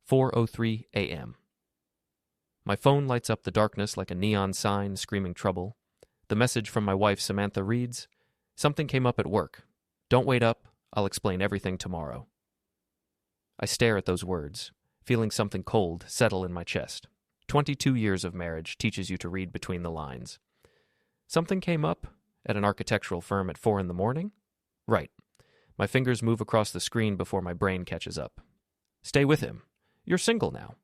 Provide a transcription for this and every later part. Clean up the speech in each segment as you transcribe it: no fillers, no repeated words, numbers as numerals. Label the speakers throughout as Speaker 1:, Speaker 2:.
Speaker 1: 4:03 a.m. My phone lights up the darkness like a neon sign screaming trouble. The message from my wife Samantha reads, "Something came up at work. Don't wait up. I'll explain everything tomorrow." I stare at those words, feeling something cold settle in my chest. 22 years of marriage teaches you to read between the lines. Something came up at an architectural firm at 4 in the morning? Right. My fingers move across the screen before my brain catches up. Stay with him. You're single now.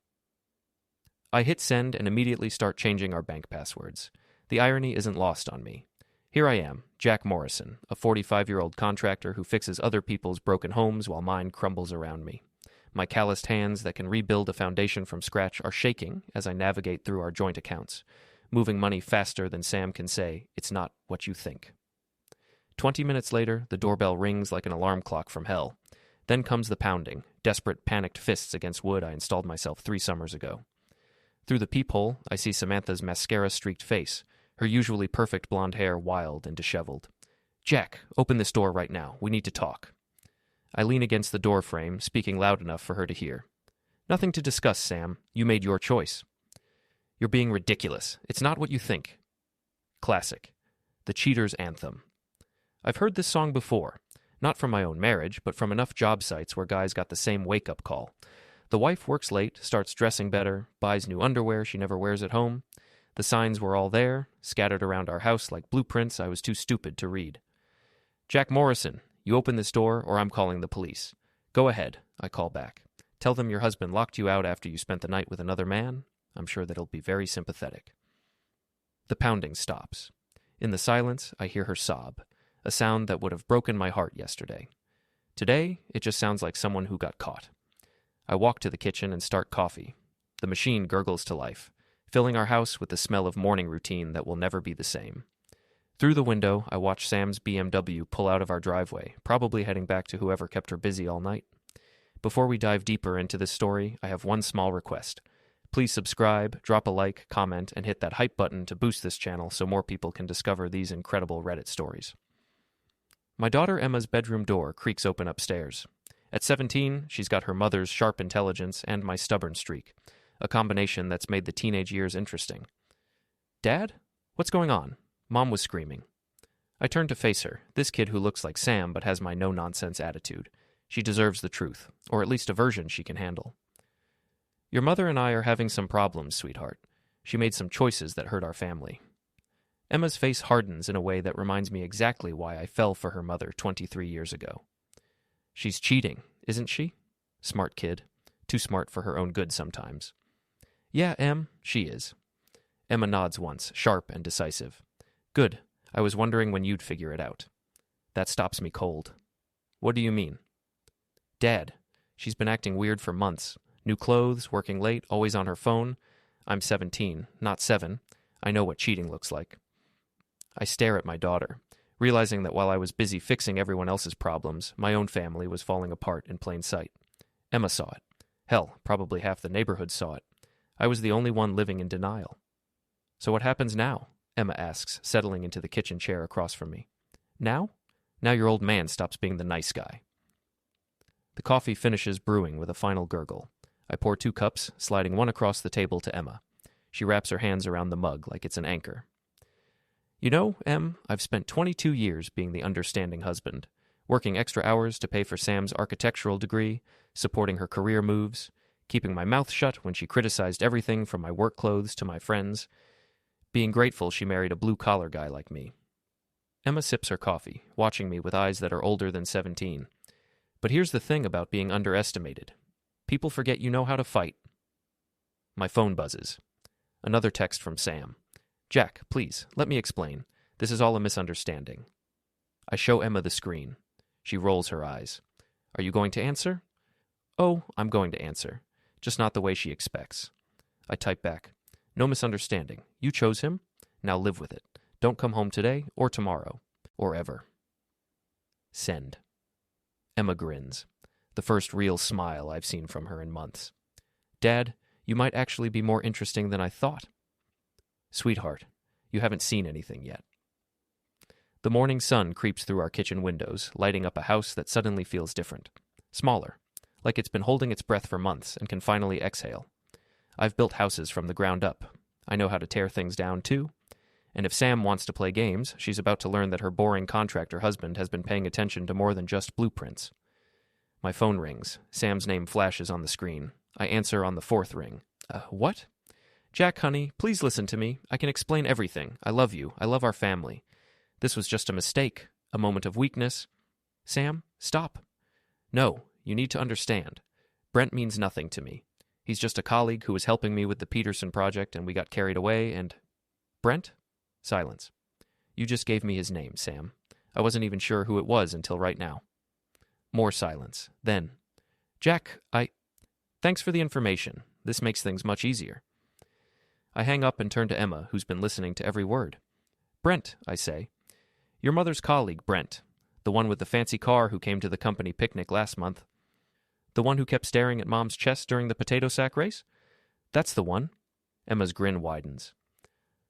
Speaker 1: I hit send and immediately start changing our bank passwords. The irony isn't lost on me. Here I am, Jack Morrison, a 45-year-old contractor who fixes other people's broken homes while mine crumbles around me. My calloused hands that can rebuild a foundation from scratch are shaking as I navigate through our joint accounts, moving money faster than Sam can say, "It's not what you think." 20 minutes later, the doorbell rings like an alarm clock from hell. Then comes the pounding, desperate, panicked fists against wood I installed myself 3 summers ago. Through the peephole, I see Samantha's mascara-streaked face, her usually perfect blonde hair wild and disheveled. "Jack, open this door right now. We need to talk." I lean against the door frame, speaking loud enough for her to hear. "Nothing to discuss, Sam. You made your choice." "You're being ridiculous. It's not what you think." Classic. The cheater's anthem. I've heard this song before, not from my own marriage, but from enough job sites where guys got the same wake-up call. The wife works late, starts dressing better, buys new underwear she never wears at home. The signs were all there, scattered around our house like blueprints I was too stupid to read. "Jack Morrison, you open this door or I'm calling the police." "Go ahead," I call back. "Tell them your husband locked you out after you spent the night with another man. I'm sure that he'll be very sympathetic." The pounding stops. In the silence, I hear her sob, a sound that would have broken my heart yesterday. Today, it just sounds like someone who got caught. I walk to the kitchen and start coffee. The machine gurgles to life, filling our house with the smell of morning routine that will never be the same. Through the window, I watch Sam's BMW pull out of our driveway, probably heading back to whoever kept her busy all night. Before we dive deeper into this story, I have one small request. Please subscribe, drop a like, comment, and hit that hype button to boost this channel so more people can discover these incredible Reddit stories. My daughter Emma's bedroom door creaks open upstairs. At 17, she's got her mother's sharp intelligence and my stubborn streak, a combination that's made the teenage years interesting. "Dad? What's going on?" Mom was screaming. I turn to face her, this kid who looks like Sam but has my no-nonsense attitude. She deserves the truth, or at least a version she can handle. "Your mother and I are having some problems, sweetheart. She made some choices that hurt our family." Emma's face hardens in a way that reminds me exactly why I fell for her mother 23 years ago. "She's cheating, isn't she?" Smart kid. Too smart for her own good sometimes. "Yeah, Em, she is." Emma nods once, sharp and decisive. "Good. I was wondering when you'd figure it out." That stops me cold. "What do you mean?" "Dad, she's been acting weird for months. New clothes, working late, always on her phone. I'm 17, not 7. I know what cheating looks like." I stare at my daughter, realizing that while I was busy fixing everyone else's problems, my own family was falling apart in plain sight. Emma saw it. Hell, probably half the neighborhood saw it. I was the only one living in denial. "So what happens now?" Emma asks, settling into the kitchen chair across from me. "Now? Now your old man stops being the nice guy." The coffee finishes brewing with a final gurgle. I pour 2 cups, sliding one across the table to Emma. She wraps her hands around the mug like it's an anchor. "You know, Em, I've spent 22 years being the understanding husband, working extra hours to pay for Sam's architectural degree, supporting her career moves, keeping my mouth shut when she criticized everything from my work clothes to my friends, being grateful she married a blue-collar guy like me." Emma sips her coffee, watching me with eyes that are older than 17. "But here's the thing about being underestimated. People forget you know how to fight." My phone buzzes. Another text from Sam. "Jack, please, let me explain. This is all a misunderstanding." I show Emma the screen. She rolls her eyes. "Are you going to answer?" "Oh, I'm going to answer. Just not the way she expects." I type back. "No misunderstanding. You chose him. Now live with it. Don't come home today or tomorrow. Or ever." Send. Emma grins. The first real smile I've seen from her in months. "Dad, you might actually be more interesting than I thought." "Sweetheart, you haven't seen anything yet." The morning sun creeps through our kitchen windows, lighting up a house that suddenly feels different. Smaller. like it's been holding its breath for months and can finally exhale. I've built houses from the ground up. I know how to tear things down, too. And if Sam wants to play games, she's about to learn that her boring contractor husband has been paying attention to more than just blueprints. My phone rings. Sam's name flashes on the screen. I answer on the fourth ring. What? Jack, honey, please listen to me. I can explain everything. I love you. I love our family. This was just a mistake, a moment of weakness. Sam, stop. No, you need to understand. Brent means nothing to me. He's just a colleague who was helping me with the Peterson project, and we got carried away, and... Brent? Silence. You just gave me his name, Sam. I wasn't even sure who it was until right now. More silence. Then, Jack, Thanks for the information. This makes things much easier. I hang up and turn to Emma, who's been listening to every word. Brent, I say. Your mother's colleague, Brent. The one with the fancy car who came to the company picnic last month. The one who kept staring at Mom's chest during the potato sack race? That's the one. Emma's grin widens.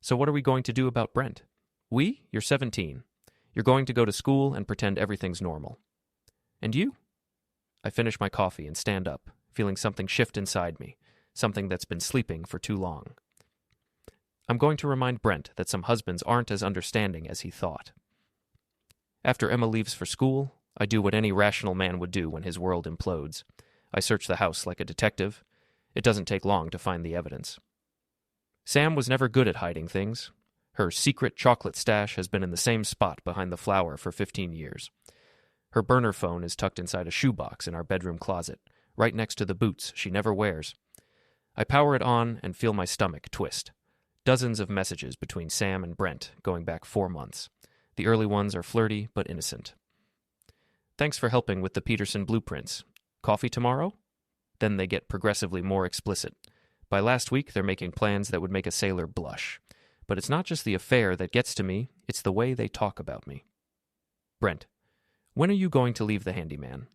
Speaker 1: So what are we going to do about Brent? You're 17. You're going to go to school and pretend everything's normal. And you? I finish my coffee and stand up, feeling something shift inside me, something that's been sleeping for too long. I'm going to remind Brent that some husbands aren't as understanding as he thought. After Emma leaves for school, I do what any rational man would do when his world implodes. I search the house like a detective. It doesn't take long to find the evidence. Sam was never good at hiding things. Her secret chocolate stash has been in the same spot behind the flower for 15 years. Her burner phone is tucked inside a shoebox in our bedroom closet, right next to the boots she never wears. I power it on and feel my stomach twist. Dozens of messages between Sam and Brent going back 4 months. The early ones are flirty but innocent. Thanks for helping with the Peterson blueprints. Coffee tomorrow? Then they get progressively more explicit. By last week, they're making plans that would make a sailor blush. But it's not just the affair that gets to me, it's the way they talk about me. Brent, when are you going to leave the handyman?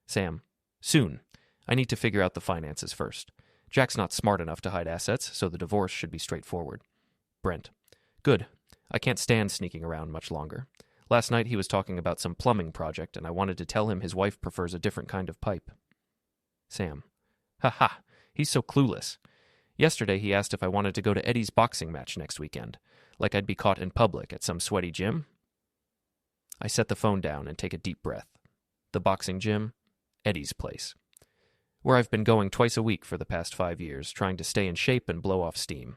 Speaker 1: Sam, soon. I need to figure out the finances first. Jack's not smart enough to hide assets, so the divorce should be straightforward. Brent, good. I can't stand sneaking around much longer. Last night he was talking about some plumbing project, and I wanted to tell him his wife prefers a different kind of pipe. Sam, ha, he's so clueless. Yesterday he asked if I wanted to go to Eddie's boxing match next weekend, like I'd be caught in public at some sweaty gym. I set the phone down and take a deep breath. The boxing gym, Eddie's place. Where I've been going twice a week for the past 5 years, trying to stay in shape and blow off steam.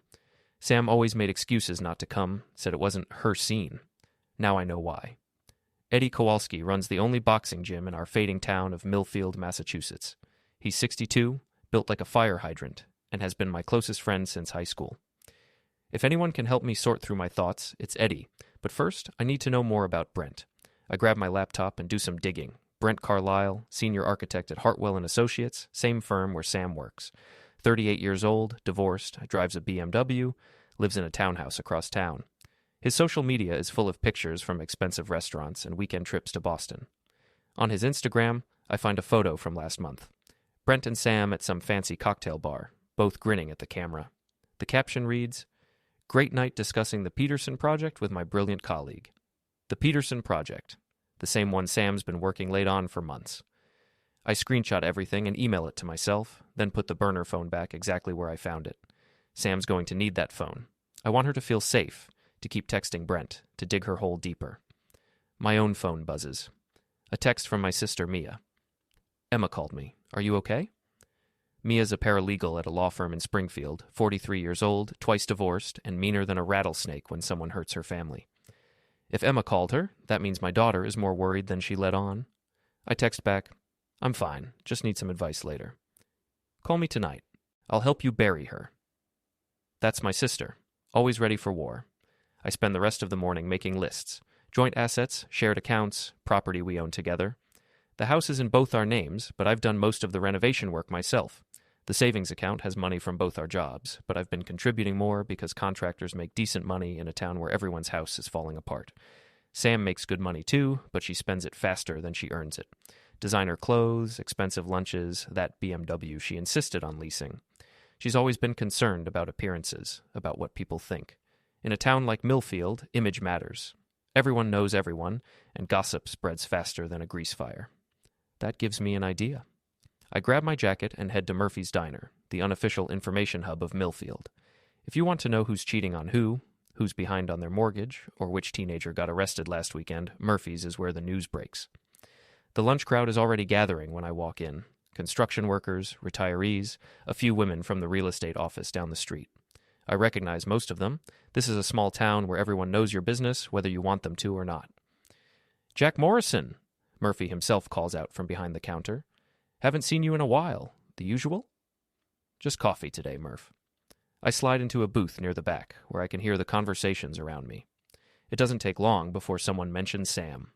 Speaker 1: Sam always made excuses not to come, said it wasn't her scene. Now I know why. Eddie Kowalski runs the only boxing gym in our fading town of Millfield, Massachusetts. He's 62, built like a fire hydrant, and has been my closest friend since high school. If anyone can help me sort through my thoughts, it's Eddie. But first, I need to know more about Brent. I grab my laptop and do some digging. Brent Carlisle, senior architect at Hartwell & Associates, same firm where Sam works. 38 years old, divorced, drives a BMW, lives in a townhouse across town. His social media is full of pictures from expensive restaurants and weekend trips to Boston. On his Instagram, I find a photo from last month. Brent and Sam at some fancy cocktail bar, both grinning at the camera. The caption reads, "Great night discussing the Peterson project with my brilliant colleague." The Peterson project, the same one Sam's been working late on for months. I screenshot everything and email it to myself, then put the burner phone back exactly where I found it. Sam's going to need that phone. I want her to feel safe, to keep texting Brent, to dig her hole deeper. My own phone buzzes. A text from my sister, Mia. Emma called me. Are you okay? Mia's a paralegal at a law firm in Springfield, 43 years old, twice divorced, and meaner than a rattlesnake when someone hurts her family. If Emma called her, that means my daughter is more worried than she let on. I text back, I'm fine, just need some advice later. Call me tonight. I'll help you bury her. That's my sister, always ready for war. I spend the rest of the morning making lists. Joint assets, shared accounts, property we own together. The house is in both our names, but I've done most of the renovation work myself. The savings account has money from both our jobs, but I've been contributing more because contractors make decent money in a town where everyone's house is falling apart. Sam makes good money too, but she spends it faster than she earns it. Designer clothes, expensive lunches, that BMW she insisted on leasing. She's always been concerned about appearances, about what people think. In a town like Millfield, image matters. Everyone knows everyone, and gossip spreads faster than a grease fire. That gives me an idea. I grab my jacket and head to Murphy's Diner, the unofficial information hub of Millfield. If you want to know who's cheating on who's behind on their mortgage, or which teenager got arrested last weekend, Murphy's is where the news breaks. The lunch crowd is already gathering when I walk in. Construction workers, retirees, a few women from the real estate office down the street. I recognize most of them. This is a small town where everyone knows your business, whether you want them to or not. "Jack Morrison," Murphy himself calls out from behind the counter. "Haven't seen you in a while. The usual?" "Just coffee today, Murph." I slide into a booth near the back, where I can hear the conversations around me. It doesn't take long before someone mentions Sam.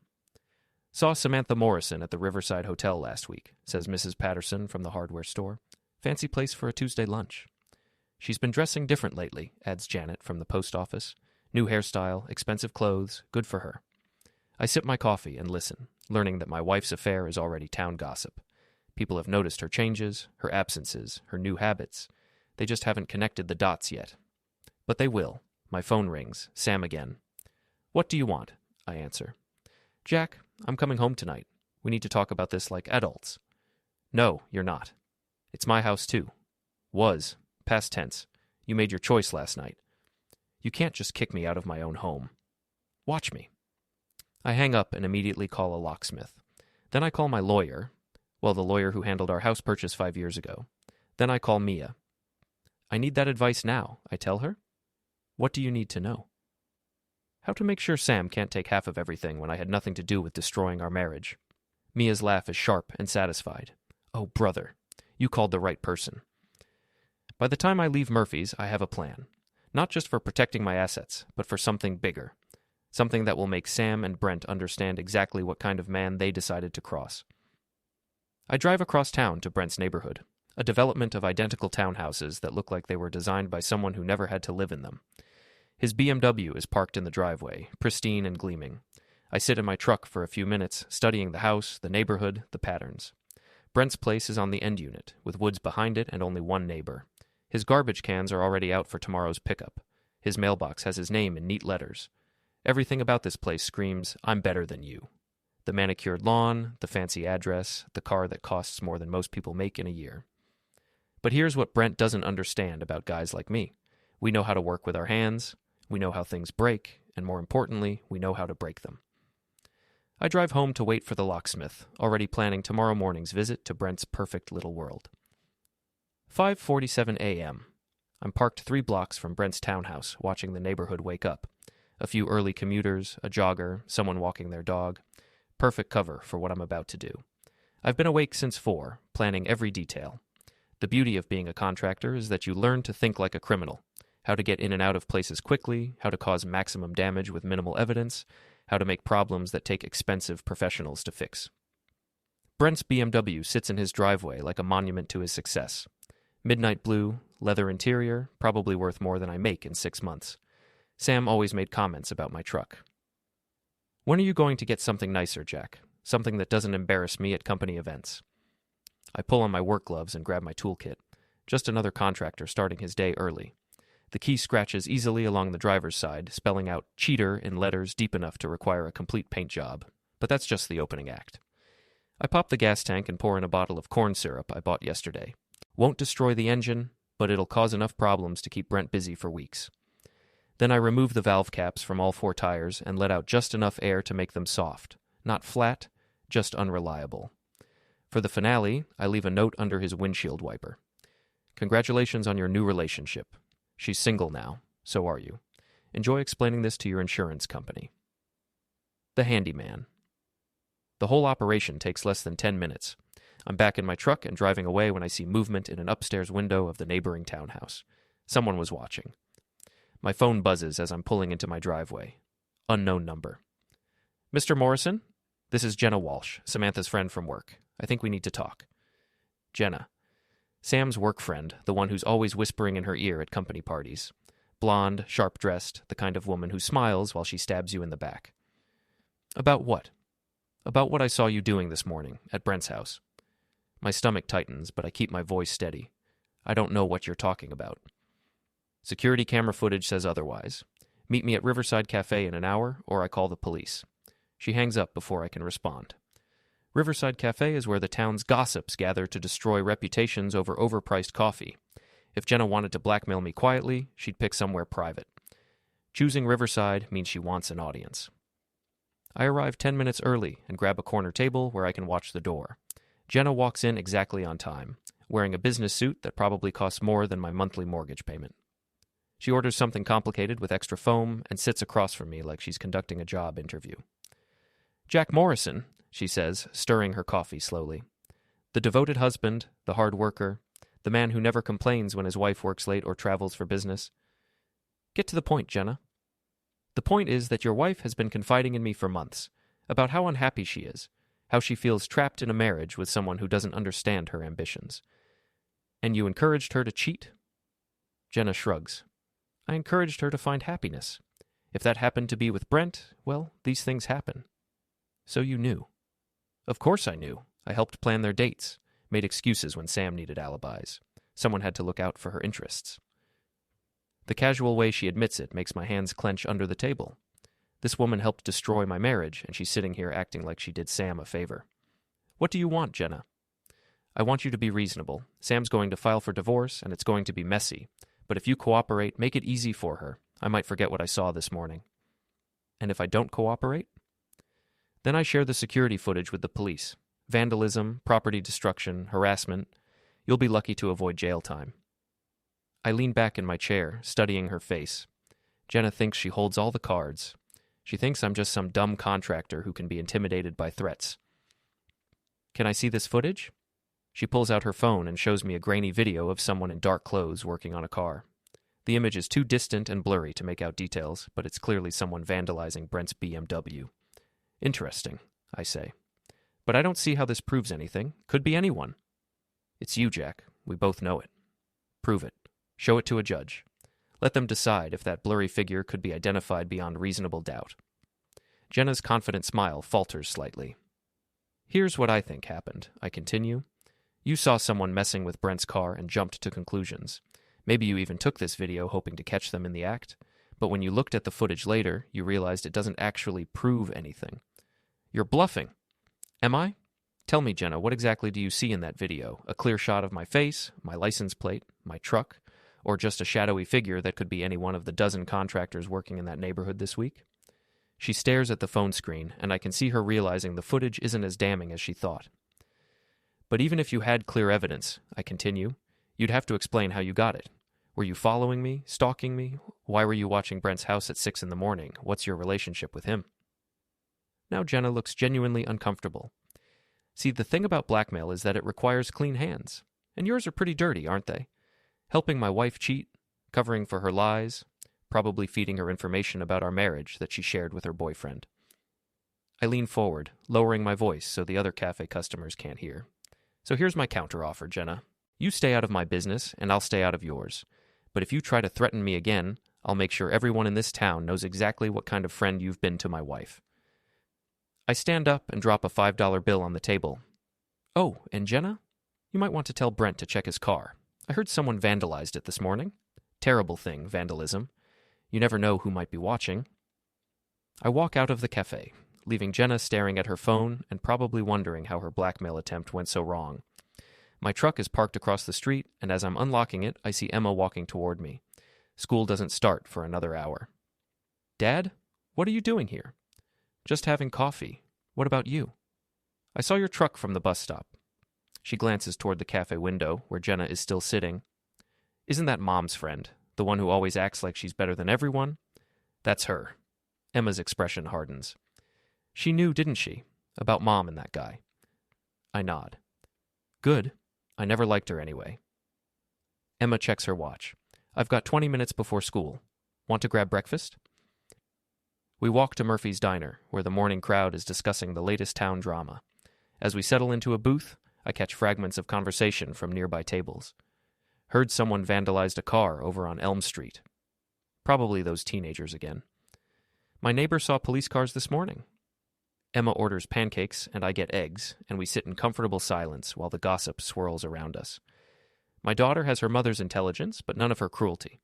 Speaker 1: "Saw Samantha Morrison at the Riverside Hotel last week," says Mrs. Patterson from the hardware store. "Fancy place for a Tuesday lunch." "She's been dressing different lately," adds Janet from the post office. "New hairstyle, expensive clothes, good for her." I sip my coffee and listen, learning that my wife's affair is already town gossip. People have noticed her changes, her absences, her new habits. They just haven't connected the dots yet. But they will. My phone rings. Sam again. "What do you want?" I answer. "Jack, I'm coming home tonight. We need to talk about this like adults." "No, you're not. It's my house too. Was. Past tense. You made your choice last night. You can't just kick me out of my own home. Watch me." I hang up and immediately call a locksmith. Then I call my lawyer. Well, the lawyer who handled our house purchase 5 years ago. Then I call Mia. "I need that advice now," I tell her. "What do you need to know?" "How to make sure Sam can't take half of everything when I had nothing to do with destroying our marriage." Mia's laugh is sharp and satisfied. "Oh, brother, you called the right person." By the time I leave Murphy's, I have a plan. Not just for protecting my assets, but for something bigger. Something that will make Sam and Brent understand exactly what kind of man they decided to cross. I drive across town to Brent's neighborhood, a development of identical townhouses that look like they were designed by someone who never had to live in them. His BMW is parked in the driveway, pristine and gleaming. I sit in my truck for a few minutes, studying the house, the neighborhood, the patterns. Brent's place is on the end unit, with woods behind it and only one neighbor. His garbage cans are already out for tomorrow's pickup. His mailbox has his name in neat letters. Everything about this place screams, "I'm better than you." The manicured lawn, the fancy address, the car that costs more than most people make in a year. But here's what Brent doesn't understand about guys like me. We know how to work with our hands, we know how things break, and more importantly, we know how to break them. I drive home to wait for the locksmith, already planning tomorrow morning's visit to Brent's perfect little world. 5:47 a.m. I'm parked 3 blocks from Brent's townhouse, watching the neighborhood wake up. A few early commuters, a jogger, someone walking their dog. Perfect cover for what I'm about to do. I've been awake since 4, planning every detail. The beauty of being a contractor is that you learn to think like a criminal. How to get in and out of places quickly, how to cause maximum damage with minimal evidence, how to make problems that take expensive professionals to fix. Brent's BMW sits in his driveway like a monument to his success. Midnight blue, leather interior, probably worth more than I make in 6 months. Sam always made comments about my truck. "When are you going to get something nicer, Jack? Something that doesn't embarrass me at company events?" I pull on my work gloves and grab my toolkit. Just another contractor starting his day early. The key scratches easily along the driver's side, spelling out "cheater" in letters deep enough to require a complete paint job. But that's just the opening act. I pop the gas tank and pour in a bottle of corn syrup I bought yesterday. Won't destroy the engine, but it'll cause enough problems to keep Brent busy for weeks. Then I remove the valve caps from all 4 tires and let out just enough air to make them soft. Not flat, just unreliable. For the finale, I leave a note under his windshield wiper. "Congratulations on your new relationship. She's single now, so are you. Enjoy explaining this to your insurance company." The handyman. The whole operation takes less than 10 minutes. I'm back in my truck and driving away when I see movement in an upstairs window of the neighboring townhouse. Someone was watching. My phone buzzes as I'm pulling into my driveway. Unknown number. "Mr. Morrison? This is Jenna Walsh, Samantha's friend from work. I think we need to talk." Jenna. Sam's work friend, the one who's always whispering in her ear at company parties. Blonde, sharp-dressed, the kind of woman who smiles while she stabs you in the back. "About what?" "About what I saw you doing this morning, at Brent's house." My stomach tightens, but I keep my voice steady. "I don't know what you're talking about." Security camera footage says otherwise. Meet me at Riverside Cafe in an hour, or I call the police. She hangs up before I can respond. Riverside Cafe is where the town's gossips gather to destroy reputations over overpriced coffee. If Jenna wanted to blackmail me quietly, she'd pick somewhere private. Choosing Riverside means she wants an audience. I arrive 10 minutes early and grab a corner table where I can watch the door. Jenna walks in exactly on time, wearing a business suit that probably costs more than my monthly mortgage payment. She orders something complicated with extra foam and sits across from me like she's conducting a job interview. "Jack Morrison," she says, stirring her coffee slowly. "The devoted husband, the hard worker, the man who never complains when his wife works late or travels for business." "Get to the point, Jenna." "The point is that your wife has been confiding in me for months about how unhappy she is, how she feels trapped in a marriage with someone who doesn't understand her ambitions. And you encouraged her to cheat?" Jenna shrugs. "I encouraged her to find happiness. If that happened to be with Brent, well, these things happen." "So you knew?" "Of course I knew. I helped plan their dates, made excuses when Sam needed alibis. Someone had to look out for her interests." The casual way she admits it makes my hands clench under the table. This woman helped destroy my marriage, and she's sitting here acting like she did Sam a favor. "What do you want, Jenna?" "I want you to be reasonable. Sam's going to file for divorce, and it's going to be messy. But if you cooperate, make it easy for her. I might forget what I saw this morning." "And if I don't cooperate?" "Then I share the security footage with the police. Vandalism, property destruction, harassment. You'll be lucky to avoid jail time." I lean back in my chair, studying her face. Jenna thinks she holds all the cards. She thinks I'm just some dumb contractor who can be intimidated by threats. "Can I see this footage?" She pulls out her phone and shows me a grainy video of someone in dark clothes working on a car. The image is too distant and blurry to make out details, but it's clearly someone vandalizing Brent's BMW. "Interesting," I say. "But I don't see how this proves anything. Could be anyone." "It's you, Jack. We both know it." "Prove it. Show it to a judge. Let them decide if that blurry figure could be identified beyond reasonable doubt." Jenna's confident smile falters slightly. "Here's what I think happened," I continue. "You saw someone messing with Brent's car and jumped to conclusions. Maybe you even took this video hoping to catch them in the act. But when you looked at the footage later, you realized it doesn't actually prove anything. You're bluffing." "Am I? Tell me, Jenna, what exactly do you see in that video? A clear shot of my face, my license plate, my truck, or just a shadowy figure that could be any one of the dozen contractors working in that neighborhood this week?" She stares at the phone screen, and I can see her realizing the footage isn't as damning as she thought. "But even if you had clear evidence," I continue, "you'd have to explain how you got it. Were you following me, stalking me? Why were you watching Brent's house at 6 a.m? What's your relationship with him?" Now Jenna looks genuinely uncomfortable. "See, the thing about blackmail is that it requires clean hands. And yours are pretty dirty, aren't they? Helping my wife cheat, covering for her lies, probably feeding her information about our marriage that she shared with her boyfriend." I lean forward, lowering my voice so the other cafe customers can't hear. "So here's my counteroffer, Jenna. You stay out of my business, and I'll stay out of yours. But if you try to threaten me again, I'll make sure everyone in this town knows exactly what kind of friend you've been to my wife." I stand up and drop a $5 bill on the table. "Oh, and Jenna, you might want to tell Brent to check his car. I heard someone vandalized it this morning. Terrible thing, vandalism. You never know who might be watching." I walk out of the cafe, leaving Jenna staring at her phone and probably wondering how her blackmail attempt went so wrong. My truck is parked across the street, and as I'm unlocking it, I see Emma walking toward me. School doesn't start for another hour. "Dad, what are you doing here?" "Just having coffee. What about you?" "I saw your truck from the bus stop." She glances toward the cafe window, where Jenna is still sitting. "Isn't that Mom's friend, the one who always acts like she's better than everyone?" "That's her." Emma's expression hardens. "She knew, didn't she, about Mom and that guy?" I nod. "Good. I never liked her anyway." Emma checks her watch. "I've got 20 minutes before school. Want to grab breakfast?" We walk to Murphy's Diner, where the morning crowd is discussing the latest town drama. As we settle into a booth, I catch fragments of conversation from nearby tables. "Heard someone vandalized a car over on Elm Street." Probably those teenagers again. "My neighbor saw police cars this morning." Emma orders pancakes, and I get eggs, and we sit in comfortable silence while the gossip swirls around us. My daughter has her mother's intelligence, but none of her cruelty.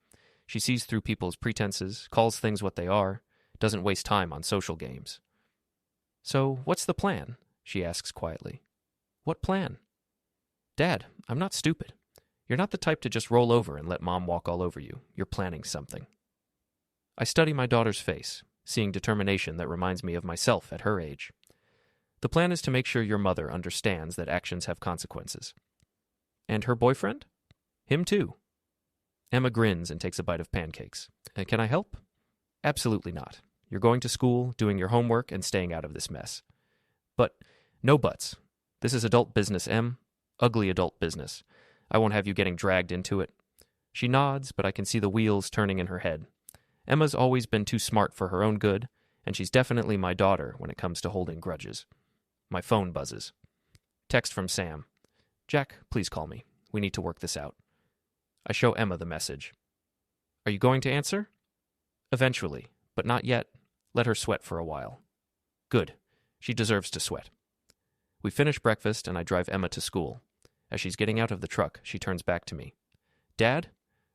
Speaker 1: She sees through people's pretenses, calls things what they are, doesn't waste time on social games. "So, what's the plan? she asks quietly. What plan? Dad, I'm not stupid. You're not the type to just roll over and let Mom walk all over you. You're planning something. I study my daughter's face, seeing determination that reminds me of myself at her age. The plan is to make sure your mother understands that actions have consequences. And her boyfriend? Him too. Emma grins and takes a bite of pancakes. Can I help? Absolutely not. You're going to school, doing your homework, and staying out of this mess. But no buts. This is adult business, Em. Ugly adult business. I won't have you getting dragged into it. She nods, but I can see the wheels turning in her head. Emma's always been too smart for her own good, and she's definitely my daughter when it comes to holding grudges. My phone buzzes. Text from Sam. Jack, please call me. We need to work this out. I show Emma the message. Are you going to answer? Eventually, but not yet. Let her sweat for a while. Good. She deserves to sweat. We finish breakfast and I drive Emma to school. As she's getting out of the truck, she turns back to me. Dad,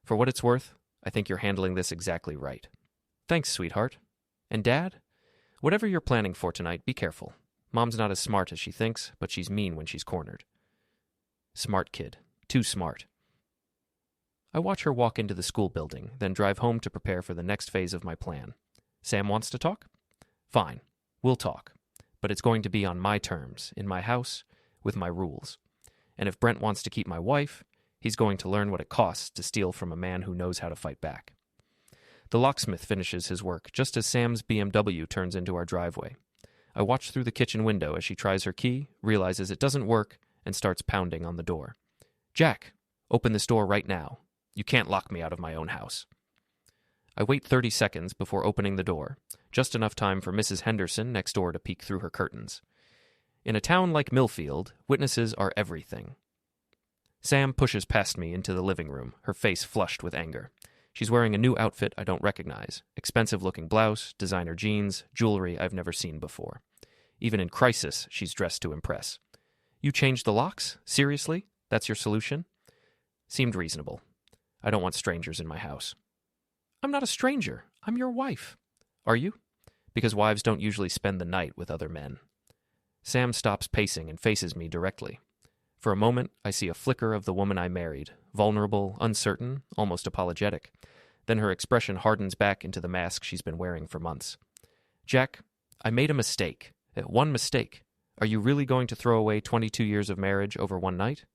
Speaker 1: for what it's worth, I think you're handling this exactly right. Thanks, sweetheart. And Dad, whatever you're planning for tonight, be careful. Mom's not as smart as she thinks, but she's mean when she's cornered. Smart kid. Too smart. I watch her walk into the school building, then drive home to prepare for the next phase of my plan. Sam wants to talk? Fine. We'll talk. But it's going to be on my terms, in my house, with my rules. And if Brent wants to keep my wife, he's going to learn what it costs to steal from a man who knows how to fight back. The locksmith finishes his work just as Sam's BMW turns into our driveway. I watch through the kitchen window as she tries her key, realizes it doesn't work, and starts pounding on the door. Jack, open this door right now. You can't lock me out of my own house. I wait 30 seconds before opening the door, just enough time for Mrs. Henderson next door to peek through her curtains. In a town like Millfield, witnesses are everything. Sam pushes past me into the living room, her face flushed with anger. She's wearing a new outfit I don't recognize, expensive-looking blouse, designer jeans, jewelry I've never seen before. Even in crisis, she's dressed to impress. You changed the locks? Seriously? That's your solution? Seemed reasonable. I don't want strangers in my house. I'm not a stranger. I'm your wife. Are you? Because wives don't usually spend the night with other men. Sam stops pacing and faces me directly. For a moment, I see a flicker of the woman I married, vulnerable, uncertain, almost apologetic. Then her expression hardens back into the mask she's been wearing for months. Jack, I made a mistake. One mistake. Are you really going to throw away 22 years of marriage over one night?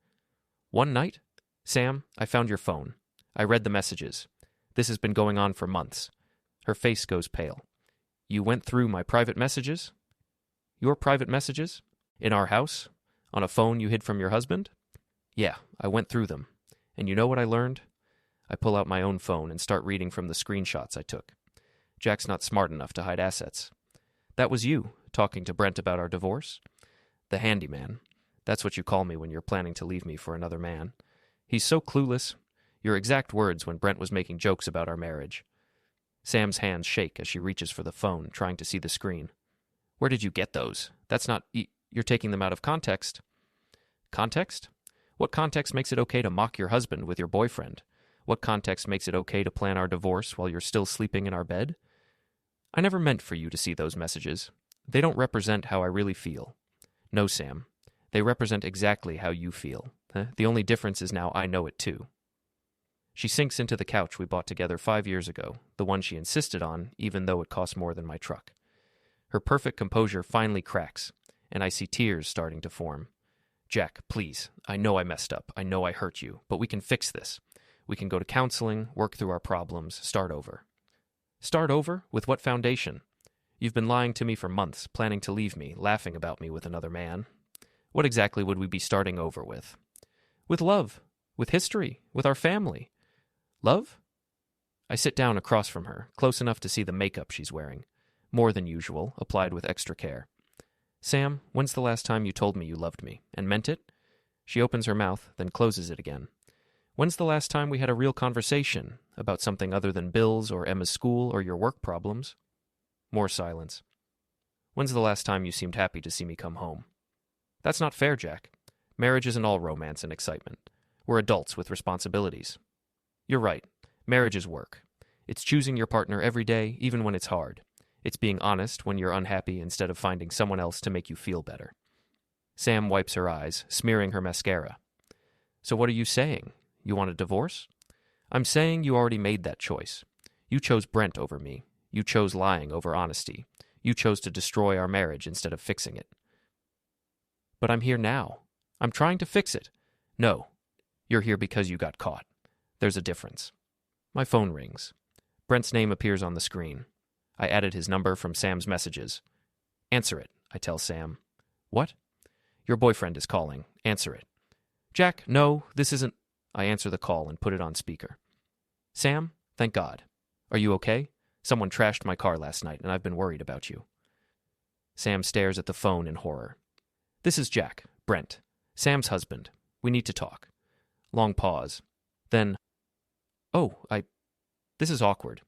Speaker 1: One night? Sam, I found your phone. I read the messages. This has been going on for months. Her face goes pale. You went through my private messages? Your private messages? In our house? On a phone you hid from your husband? Yeah, I went through them. And you know what I learned? I pull out my own phone and start reading from the screenshots I took. Jack's not smart enough to hide assets. That was you, talking to Brent about our divorce? The handyman. That's what you call me when you're planning to leave me for another man. He's so clueless. Your exact words when Brent was making jokes about our marriage. Sam's hands shake as she reaches for the phone, trying to see the screen. Where did you get those? That's not... You're taking them out of context. Context? What context makes it okay to mock your husband with your boyfriend? What context makes it okay to plan our divorce while you're still sleeping in our bed? I never meant for you to see those messages. They don't represent how I really feel. No, Sam. They represent exactly how you feel. The only difference is now I know it too. She sinks into the couch we bought together 5 years ago, the one she insisted on, even though it cost more than my truck. Her perfect composure finally cracks, and I see tears starting to form. Jack, please, I know I messed up. I know I hurt you, but we can fix this. We can go to counseling, work through our problems, start over. Start over? With what foundation? You've been lying to me for months, planning to leave me, laughing about me with another man. What exactly would we be starting over with? With love, with history, with our family. Love? I sit down across from her, close enough to see the makeup she's wearing. More than usual, applied with extra care. Sam, when's the last time you told me you loved me, and meant it? She opens her mouth, then closes it again. When's the last time we had a real conversation about something other than bills or Emma's school or your work problems? More silence. When's the last time you seemed happy to see me come home? That's not fair, Jack. Marriage isn't all romance and excitement. We're adults with responsibilities. You're right. Marriage is work. It's choosing your partner every day, even when it's hard. It's being honest when you're unhappy instead of finding someone else to make you feel better. Sam wipes her eyes, smearing her mascara. So what are you saying? You want a divorce? I'm saying you already made that choice. You chose Brent over me. You chose lying over honesty. You chose to destroy our marriage instead of fixing it. But I'm here now. I'm trying to fix it. No, you're here because you got caught. There's a difference. My phone rings. Brent's name appears on the screen. I added his number from Sam's messages. Answer it, I tell Sam. What? Your boyfriend is calling. Answer it. Jack, no, this isn't... I answer the call and put it on speaker. Sam, thank God. Are you okay? Someone trashed my car last night, and I've been worried about you. Sam stares at the phone in horror. This is Jack, Brent, Sam's husband. We need to talk. Long pause. Then, this is awkward.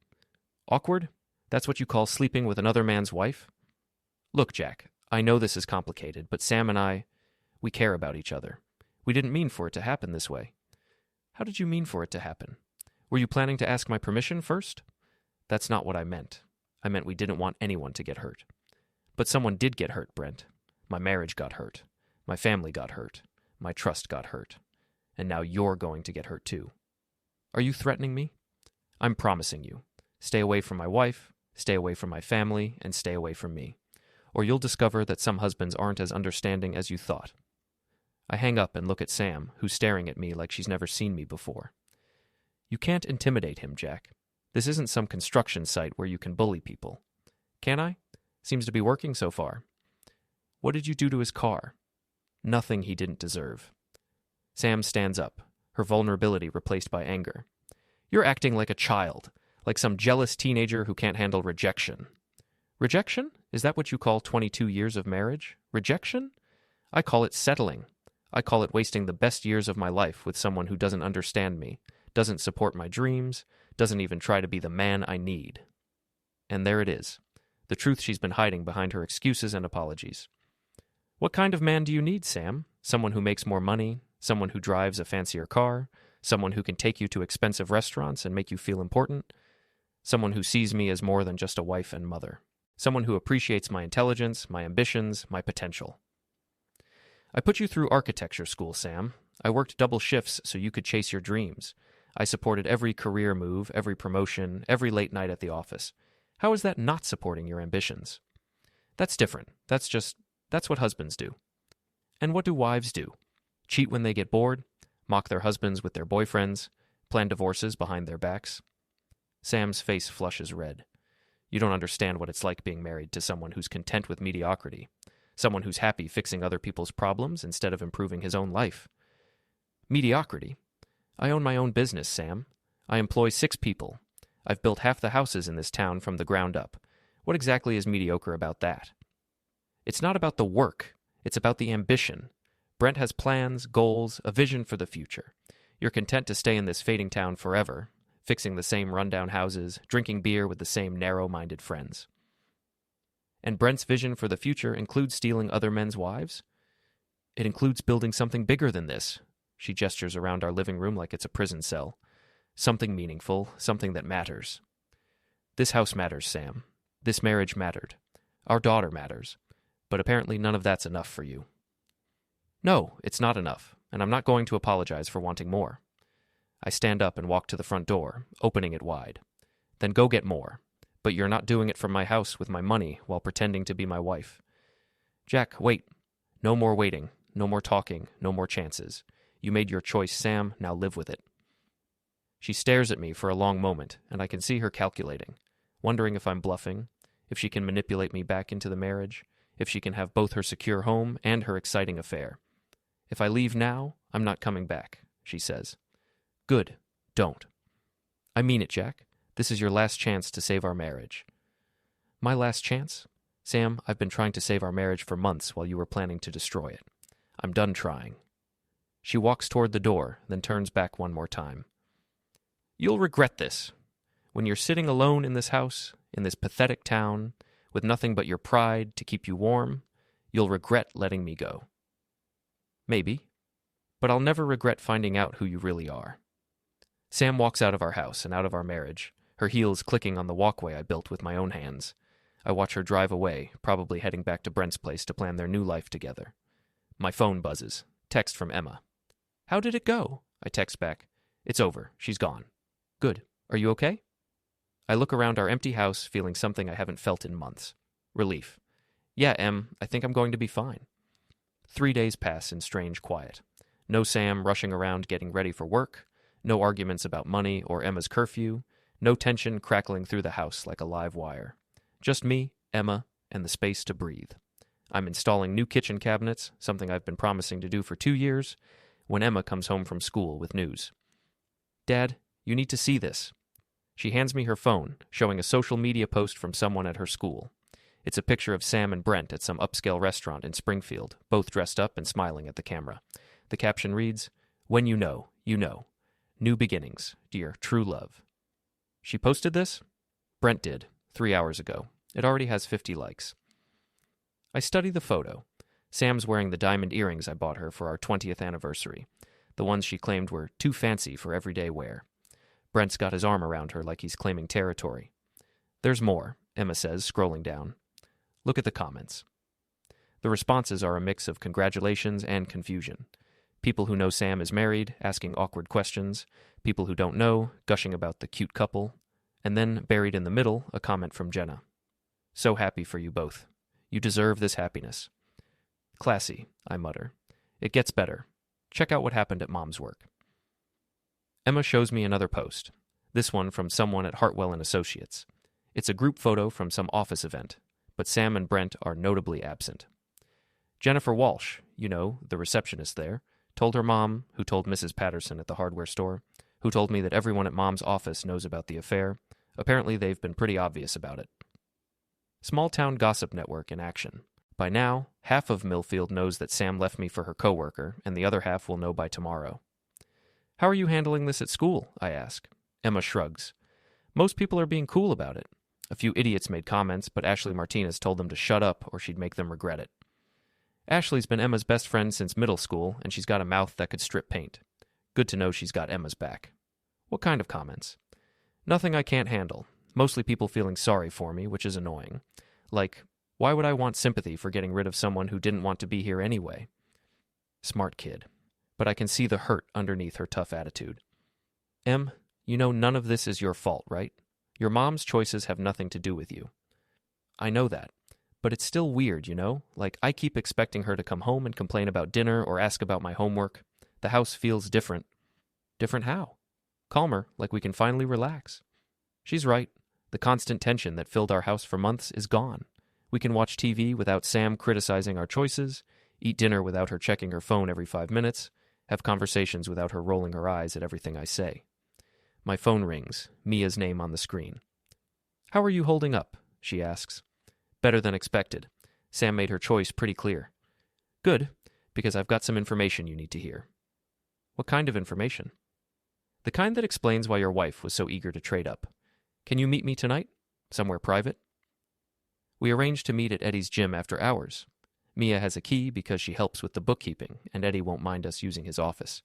Speaker 1: Awkward? That's what you call sleeping with another man's wife? Look, Jack, I know this is complicated, but Sam and I, we care about each other. We didn't mean for it to happen this way. How did you mean for it to happen? Were you planning to ask my permission first? That's not what I meant. I meant we didn't want anyone to get hurt. But someone did get hurt, Brent. My marriage got hurt. My family got hurt. My trust got hurt. And now you're going to get hurt too. Are you threatening me? I'm promising you. Stay away from my wife, stay away from my family, and stay away from me. Or you'll discover that some husbands aren't as understanding as you thought. I hang up and look at Sam, who's staring at me like she's never seen me before. You can't intimidate him, Jack. This isn't some construction site where you can bully people. Can I? Seems to be working so far. What did you do to his car? Nothing he didn't deserve. Sam stands up, her vulnerability replaced by anger. You're acting like a child, like some jealous teenager who can't handle rejection. Rejection? Is that what you call 22 years of marriage? Rejection? I call it settling. I call it wasting the best years of my life with someone who doesn't understand me, doesn't support my dreams, doesn't even try to be the man I need. And there it is, the truth she's been hiding behind her excuses and apologies. What kind of man do you need, Sam? Someone who makes more money, someone who drives a fancier car, someone who can take you to expensive restaurants and make you feel important, someone who sees me as more than just a wife and mother, someone who appreciates my intelligence, my ambitions, my potential. I put you through architecture school, Sam. I worked double shifts so you could chase your dreams. I supported every career move, every promotion, every late night at the office. How is that not supporting your ambitions? That's different. That's what husbands do. And what do wives do? Cheat when they get bored? Mock their husbands with their boyfriends? Plan divorces behind their backs? Sam's face flushes red. You don't understand what it's like being married to someone who's content with mediocrity. Someone who's happy fixing other people's problems instead of improving his own life. Mediocrity? I own my own business, Sam. I employ 6 people. I've built half the houses in this town from the ground up. What exactly is mediocre about that? It's not about the work. It's about the ambition. Brent has plans, goals, a vision for the future. You're content to stay in this fading town forever, fixing the same rundown houses, drinking beer with the same narrow-minded friends. And Brent's vision for the future includes stealing other men's wives? It includes building something bigger than this. She gestures around our living room like it's a prison cell. Something meaningful, something that matters. This house matters, Sam. This marriage mattered. Our daughter matters. But apparently none of that's enough for you. No, it's not enough, and I'm not going to apologize for wanting more. I stand up and walk to the front door, opening it wide. Then go get more. But you're not doing it from my house with my money while pretending to be my wife. Jack, wait. No more waiting. No more talking. No more chances. You made your choice, Sam. Now live with it. She stares at me for a long moment, and I can see her calculating, wondering if I'm bluffing, if she can manipulate me back into the marriage, if she can have both her secure home and her exciting affair. If I leave now, I'm not coming back, she says. Good. Don't. I mean it, Jack. This is your last chance to save our marriage. My last chance? Sam, I've been trying to save our marriage for months while you were planning to destroy it. I'm done trying. She walks toward the door, then turns back one more time. You'll regret this. When you're sitting alone in this house, in this pathetic town, with nothing but your pride to keep you warm, you'll regret letting me go. Maybe. But I'll never regret finding out who you really are. Sam walks out of our house and out of our marriage, her heels clicking on the walkway I built with my own hands. I watch her drive away, probably heading back to Brent's place to plan their new life together. My phone buzzes. Text from Emma. How did it go? I text back. It's over. She's gone. Good. Are you okay? I look around our empty house, feeling something I haven't felt in months. Relief. Yeah, Em, I think I'm going to be fine. 3 days pass in strange quiet. No Sam rushing around getting ready for work. No arguments about money or Emma's curfew. No tension crackling through the house like a live wire. Just me, Emma, and the space to breathe. I'm installing new kitchen cabinets, something I've been promising to do for 2 years, when Emma comes home from school with news. Dad, you need to see this. She hands me her phone, showing a social media post from someone at her school. It's a picture of Sam and Brent at some upscale restaurant in Springfield, both dressed up and smiling at the camera. The caption reads, When you know, you know. New beginnings, dear true love. She posted this? Brent did, 3 hours ago. It already has 50 likes. I study the photo. Sam's wearing the diamond earrings I bought her for our 20th anniversary, the ones she claimed were too fancy for everyday wear. Brent's got his arm around her like he's claiming territory. There's more, Emma says, scrolling down. Look at the comments. The responses are a mix of congratulations and confusion. People who know Sam is married, asking awkward questions. People who don't know, gushing about the cute couple. And then, buried in the middle, a comment from Jenna. So happy for you both. You deserve this happiness. Classy, I mutter. It gets better. Check out what happened at Mom's work. Emma shows me another post, this one from someone at Hartwell & Associates. It's a group photo from some office event, but Sam and Brent are notably absent. Jennifer Walsh, you know, the receptionist there, told her mom, who told Mrs. Patterson at the hardware store, who told me that everyone at Mom's office knows about the affair. Apparently they've been pretty obvious about it. Small-town gossip network in action. By now, half of Millfield knows that Sam left me for her coworker, and the other half will know by tomorrow. How are you handling this at school? I ask. Emma shrugs. Most people are being cool about it. A few idiots made comments, but Ashley Martinez told them to shut up or she'd make them regret it. Ashley's been Emma's best friend since middle school, and she's got a mouth that could strip paint. Good to know she's got Emma's back. What kind of comments? Nothing I can't handle. Mostly people feeling sorry for me, which is annoying. Like, why would I want sympathy for getting rid of someone who didn't want to be here anyway? Smart kid. But I can see the hurt underneath her tough attitude. Em, you know none of this is your fault, right? Your mom's choices have nothing to do with you. I know that. But it's still weird, you know? Like, I keep expecting her to come home and complain about dinner or ask about my homework. The house feels different. Different how? Calmer, like we can finally relax. She's right. The constant tension that filled our house for months is gone. We can watch TV without Sam criticizing our choices, eat dinner without her checking her phone every 5 minutes, have conversations without her rolling her eyes at everything I say. My phone rings, Mia's name on the screen. How are you holding up? She asks. Better than expected. Sam made her choice pretty clear. Good, because I've got some information you need to hear. What kind of information? The kind that explains why your wife was so eager to trade up. Can you meet me tonight? Somewhere private? We arranged to meet at Eddie's gym after hours. Mia has a key because she helps with the bookkeeping, and Eddie won't mind us using his office.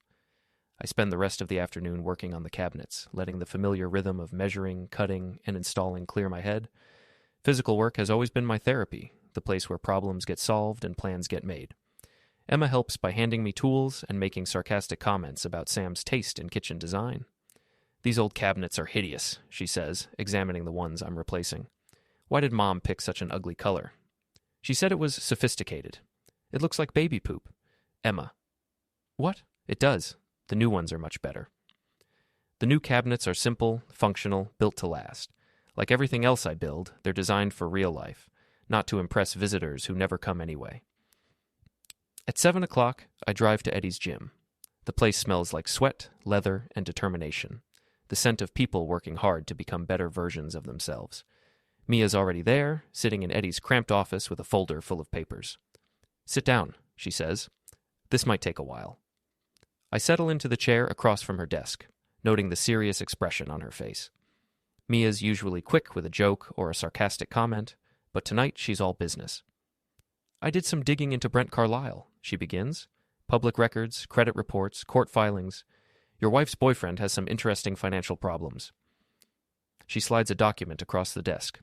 Speaker 1: I spend the rest of the afternoon working on the cabinets, letting the familiar rhythm of measuring, cutting, and installing clear my head. Physical work has always been my therapy, the place where problems get solved and plans get made. Emma helps by handing me tools and making sarcastic comments about Sam's taste in kitchen design. These old cabinets are hideous, she says, examining the ones I'm replacing. Why did Mom pick such an ugly color? She said it was sophisticated. It looks like baby poop. Emma. What? It does. The new ones are much better. The new cabinets are simple, functional, built to last. Like everything else I build, they're designed for real life, not to impress visitors who never come anyway. At 7 o'clock, I drive to Eddie's gym. The place smells like sweat, leather, and determination. The scent of people working hard to become better versions of themselves. Mia's already there, sitting in Eddie's cramped office with a folder full of papers. Sit down, she says. This might take a while. I settle into the chair across from her desk, noting the serious expression on her face. Mia's usually quick with a joke or a sarcastic comment, but tonight she's all business. I did some digging into Brent Carlisle, she begins. Public records, credit reports, court filings. Your wife's boyfriend has some interesting financial problems. She slides a document across the desk.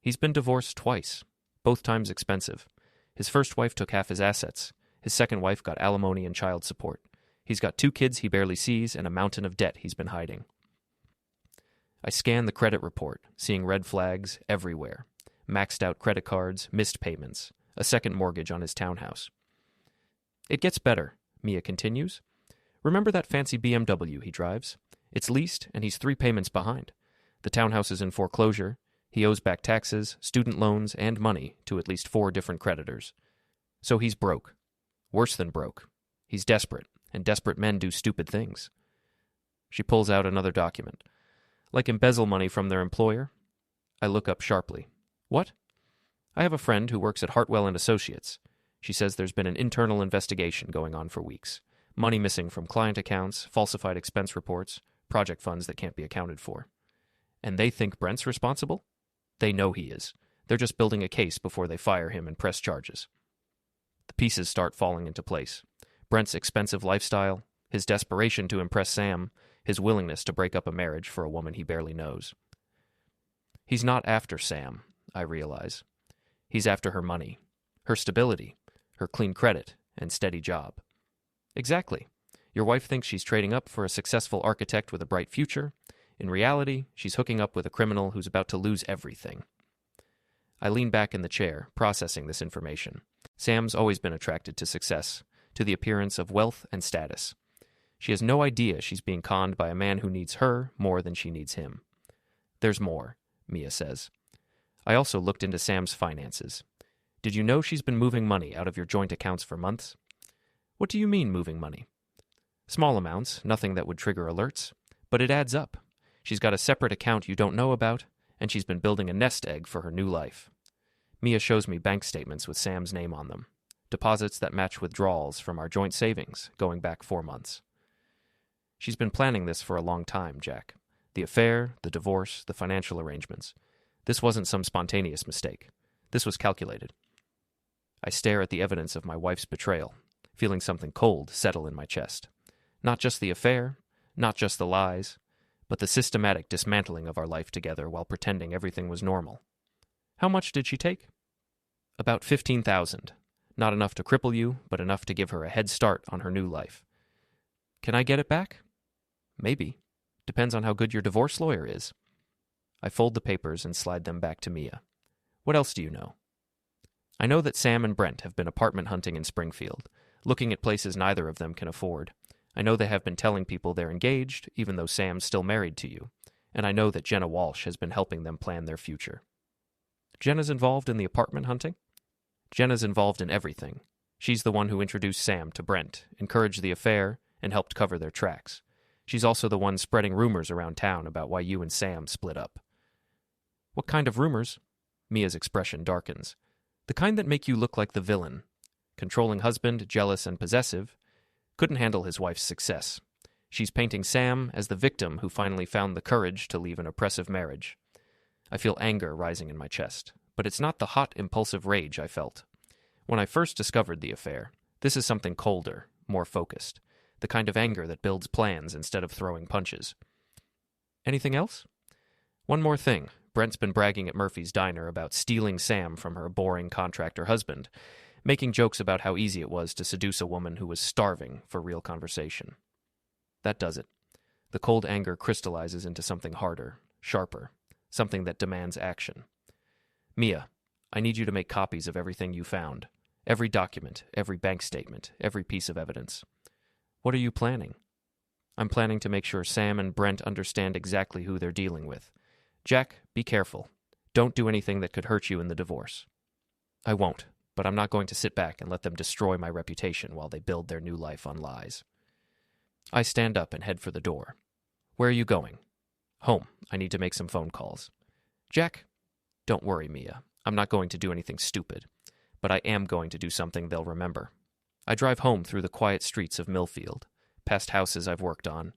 Speaker 1: He's been divorced twice, both times expensive. His first wife took half his assets. His second wife got alimony and child support. He's got 2 kids he barely sees and a mountain of debt he's been hiding. I scan the credit report, seeing red flags everywhere. Maxed out credit cards, missed payments, a second mortgage on his townhouse. It gets better, Mia continues. Remember that fancy BMW he drives? It's leased, and he's 3 payments behind. The townhouse is in foreclosure. He owes back taxes, student loans, and money to at least 4 different creditors. So he's broke. Worse than broke. He's desperate, and desperate men do stupid things. She pulls out another document. Like embezzle money from their employer? I look up sharply. What? I have a friend who works at Hartwell & Associates. She says there's been an internal investigation going on for weeks. Money missing from client accounts, falsified expense reports, project funds that can't be accounted for. And they think Brent's responsible? They know he is. They're just building a case before they fire him and press charges. The pieces start falling into place. Brent's expensive lifestyle, his desperation to impress Sam, his willingness to break up a marriage for a woman he barely knows. He's not after Sam, I realize. He's after her money, her stability, her clean credit, and steady job. Exactly. Your wife thinks she's trading up for a successful architect with a bright future. In reality, she's hooking up with a criminal who's about to lose everything. I lean back in the chair, processing this information. Sam's always been attracted to success, to the appearance of wealth and status. She has no idea she's being conned by a man who needs her more than she needs him. There's more, Mia says. I also looked into Sam's finances. Did you know she's been moving money out of your joint accounts for months? What do you mean moving money? Small amounts, nothing that would trigger alerts, but it adds up. She's got a separate account you don't know about, and she's been building a nest egg for her new life. Mia shows me bank statements with Sam's name on them, deposits that match withdrawals from our joint savings going back 4 months. She's been planning this for a long time, Jack. The affair, the divorce, the financial arrangements. This wasn't some spontaneous mistake. This was calculated. I stare at the evidence of my wife's betrayal, feeling something cold settle in my chest. Not just the affair, not just the lies, but the systematic dismantling of our life together while pretending everything was normal. How much did she take? About $15,000. Not enough to cripple you, but enough to give her a head start on her new life. Can I get it back? Maybe. Depends on how good your divorce lawyer is. I fold the papers and slide them back to Mia. What else do you know? I know that Sam and Brent have been apartment hunting in Springfield, looking at places neither of them can afford. I know they have been telling people they're engaged, even though Sam's still married to you. And I know that Jenna Walsh has been helping them plan their future. Jenna's involved in the apartment hunting? Jenna's involved in everything. She's the one who introduced Sam to Brent, encouraged the affair, and helped cover their tracks. She's also the one spreading rumors around town about why you and Sam split up. What kind of rumors? Mia's expression darkens. The kind that make you look like the villain. Controlling husband, jealous and possessive. Couldn't handle his wife's success. She's painting Sam as the victim who finally found the courage to leave an oppressive marriage. I feel anger rising in my chest, but it's not the hot, impulsive rage I felt. When I first discovered the affair, this is something colder, more focused. The kind of anger that builds plans instead of throwing punches. Anything else? One more thing. Brent's been bragging at Murphy's Diner about stealing Sam from her boring contractor husband, making jokes about how easy it was to seduce a woman who was starving for real conversation. That does it. The cold anger crystallizes into something harder, sharper, something that demands action. Mia, I need you to make copies of everything you found. Every document, every bank statement, every piece of evidence. What are you planning? I'm planning to make sure Sam and Brent understand exactly who they're dealing with. Jack, be careful. Don't do anything that could hurt you in the divorce. I won't, but I'm not going to sit back and let them destroy my reputation while they build their new life on lies. I stand up and head for the door. Where are you going? Home. I need to make some phone calls. Jack, don't worry, Mia. I'm not going to do anything stupid, but I am going to do something they'll remember. I drive home through the quiet streets of Millfield, past houses I've worked on,